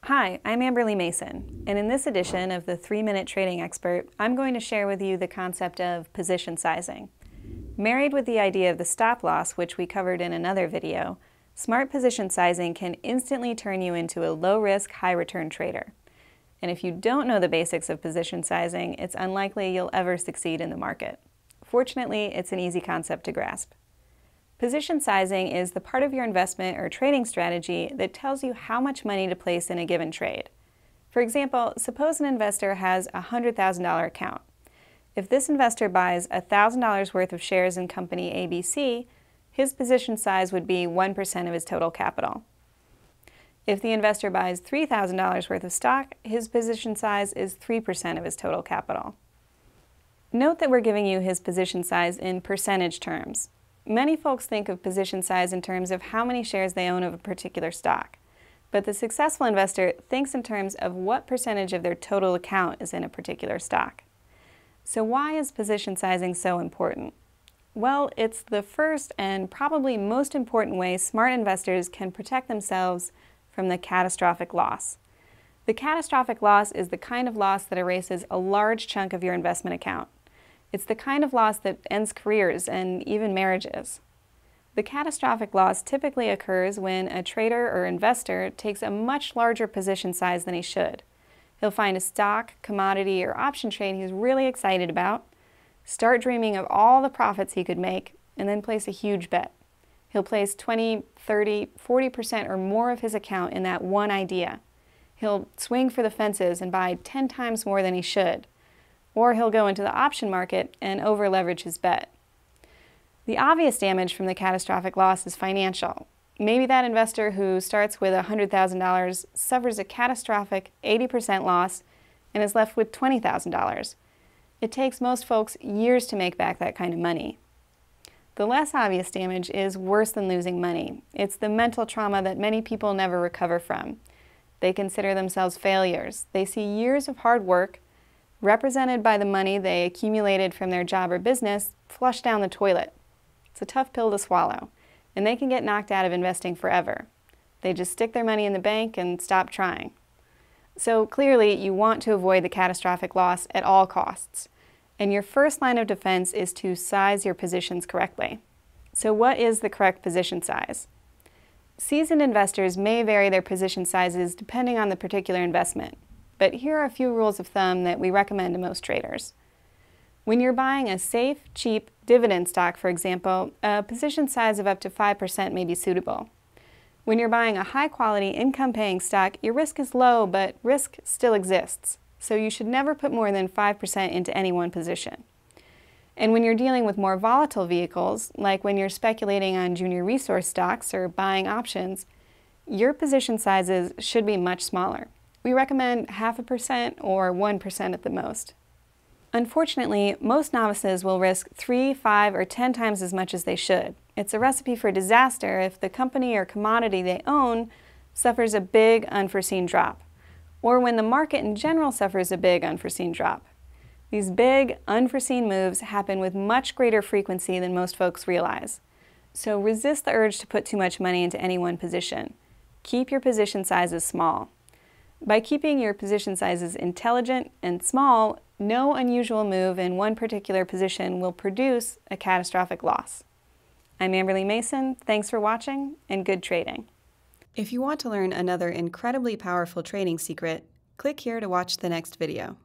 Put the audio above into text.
Hi, I'm Amberly Mason, and in this edition of the 3-Minute Trading Expert, I'm going to share with you the concept of position sizing. Married with the idea of the stop loss, which we covered in another video, smart position sizing can instantly turn you into a low-risk, high-return trader. And if you don't know the basics of position sizing, it's unlikely you'll ever succeed in the market. Fortunately, it's an easy concept to grasp. Position sizing is the part of your investment or trading strategy that tells you how much money to place in a given trade. For example, suppose an investor has a $100,000 account. If this investor buys $1,000 worth of shares in company ABC, his position size would be 1% of his total capital. If the investor buys $3,000 worth of stock, his position size is 3% of his total capital. Note that we're giving you his position size in percentage terms. Many folks think of position size in terms of how many shares they own of a particular stock, but the successful investor thinks in terms of what percentage of their total account is in a particular stock. So why is position sizing so important? Well, it's the first and probably most important way smart investors can protect themselves from the catastrophic loss. The catastrophic loss is the kind of loss that erases a large chunk of your investment account. It's the kind of loss that ends careers and even marriages. The catastrophic loss typically occurs when a trader or investor takes a much larger position size than he should. He'll find a stock, commodity, or option trade he's really excited about, start dreaming of all the profits he could make, and then place a huge bet. He'll place 20, 30, 40% or more of his account in that one idea. He'll swing for the fences and buy 10 times more than he should. Or he'll go into the option market and over-leverage his bet. The obvious damage from the catastrophic loss is financial. Maybe that investor who starts with $100,000 suffers a catastrophic 80% loss and is left with $20,000. It takes most folks years to make back that kind of money. The less obvious damage is worse than losing money. It's the mental trauma that many people never recover from. They consider themselves failures. They see years of hard work, represented by the money they accumulated from their job or business, flushed down the toilet. It's a tough pill to swallow, and they can get knocked out of investing forever. They just stick their money in the bank and stop trying. So clearly, you want to avoid the catastrophic loss at all costs, and your first line of defense is to size your positions correctly. So what is the correct position size? Seasoned investors may vary their position sizes depending on the particular investment. But here are a few rules of thumb that we recommend to most traders. When you're buying a safe, cheap dividend stock, for example, a position size of up to 5% may be suitable. When you're buying a high-quality, income-paying stock, your risk is low, but risk still exists. So you should never put more than 5% into any one position. And when you're dealing with more volatile vehicles, like when you're speculating on junior resource stocks or buying options, your position sizes should be much smaller. We recommend 0.5% or 1% at the most. Unfortunately, most novices will risk 3, 5, or 10 times as much as they should. It's a recipe for disaster if the company or commodity they own suffers a big unforeseen drop, or when the market in general suffers a big unforeseen drop. These big unforeseen moves happen with much greater frequency than most folks realize. So resist the urge to put too much money into any one position. Keep your position sizes small. By keeping your position sizes intelligent and small, no unusual move in one particular position will produce a catastrophic loss. I'm Amberly Mason. Thanks for watching, and good trading. If you want to learn another incredibly powerful trading secret, click here to watch the next video.